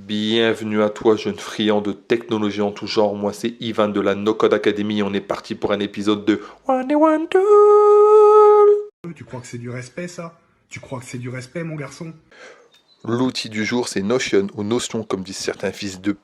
Bienvenue à toi, jeune friand de technologie en tout genre. Moi, c'est Ivan de la No Code Academy. On est parti pour un épisode de One Day One Tool. Tu crois que c'est du respect, ça? Tu crois que c'est du respect, mon garçon? L'outil du jour, c'est Notion ou Notion, comme disent certains fils de.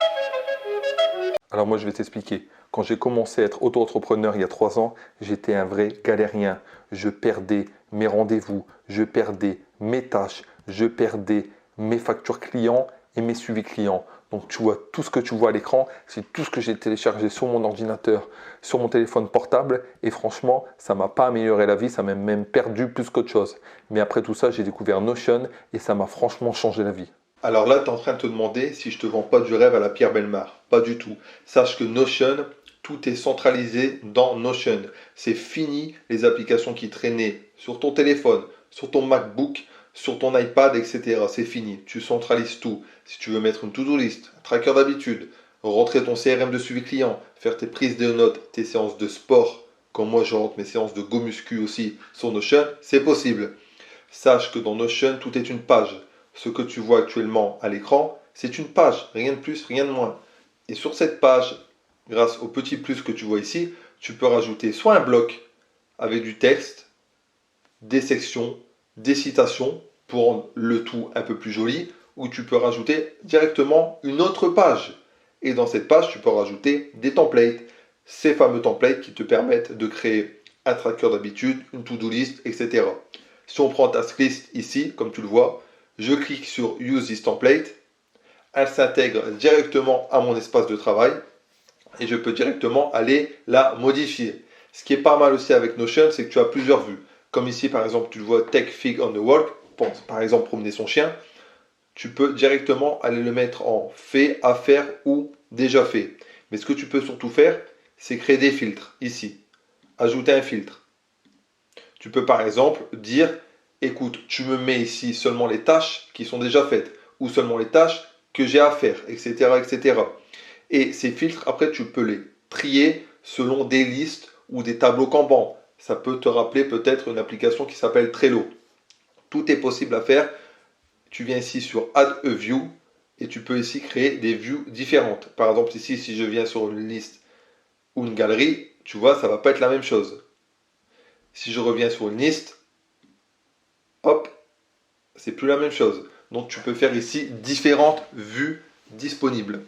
Alors, moi, je vais t'expliquer. Quand j'ai commencé à être auto-entrepreneur il y a 3 ans, j'étais un vrai galérien. Je perdais mes rendez-vous, je perdais mes tâches, je perdais mes factures clients et mes suivis clients. Donc tu vois, tout ce que tu vois à l'écran, c'est tout ce que j'ai téléchargé sur mon ordinateur, sur mon téléphone portable. Et franchement, ça ne m'a pas amélioré la vie, ça m'a même perdu plus qu'autre chose. Mais après tout ça, j'ai découvert Notion et ça m'a franchement changé la vie. Alors là, tu es en train de te demander si je te vends pas du rêve à la Pierre Bellemare. Pas du tout. Sache que Notion, tout est centralisé dans Notion. C'est fini les applications qui traînaient sur ton téléphone, sur ton MacBook, sur ton iPad, etc. C'est fini. Tu centralises tout. Si tu veux mettre une to-do list, un tracker d'habitude, rentrer ton CRM de suivi client, faire tes prises de notes, tes séances de sport, comme moi je rentre mes séances de go muscu aussi sur Notion, c'est possible. Sache que dans Notion, tout est une page. Ce que tu vois actuellement à l'écran, c'est une page, rien de plus, rien de moins. Et sur cette page, grâce au petit plus que tu vois ici, tu peux rajouter soit un bloc avec du texte, des sections, des citations pour rendre le tout un peu plus joli, ou tu peux rajouter directement une autre page. Et dans cette page, tu peux rajouter des templates, ces fameux templates qui te permettent de créer un tracker d'habitude, une to-do list, etc. Si on prend task list ici, comme tu le vois, je clique sur Use this template, elle s'intègre directement à mon espace de travail et je peux directement aller la modifier. Ce qui est pas mal aussi avec Notion, c'est que tu as plusieurs vues. Comme ici, par exemple, tu le vois Take Fig on the Walk, par exemple promener son chien, tu peux directement aller le mettre en fait, à faire ou déjà fait. Mais ce que tu peux surtout faire, c'est créer des filtres ici. Ajouter un filtre. Tu peux par exemple dire, écoute, tu me mets ici seulement les tâches qui sont déjà faites ou seulement les tâches que j'ai à faire, etc., etc. Et ces filtres, après, tu peux les trier selon des listes ou des tableaux Kanban. Ça peut te rappeler peut-être une application qui s'appelle Trello. Tout est possible à faire. Tu viens ici sur Add a View et tu peux ici créer des views différentes. Par exemple, ici, si je viens sur une liste ou une galerie, tu vois, ça ne va pas être la même chose. Si je reviens sur une liste, hop, c'est plus la même chose. Donc tu peux faire ici différentes vues disponibles.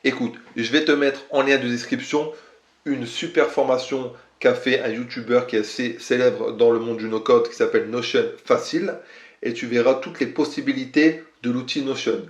Écoute, je vais te mettre en lien de description une super formation qu'a fait un YouTuber qui est assez célèbre dans le monde du no-code qui s'appelle Notion Facile et tu verras toutes les possibilités de l'outil Notion.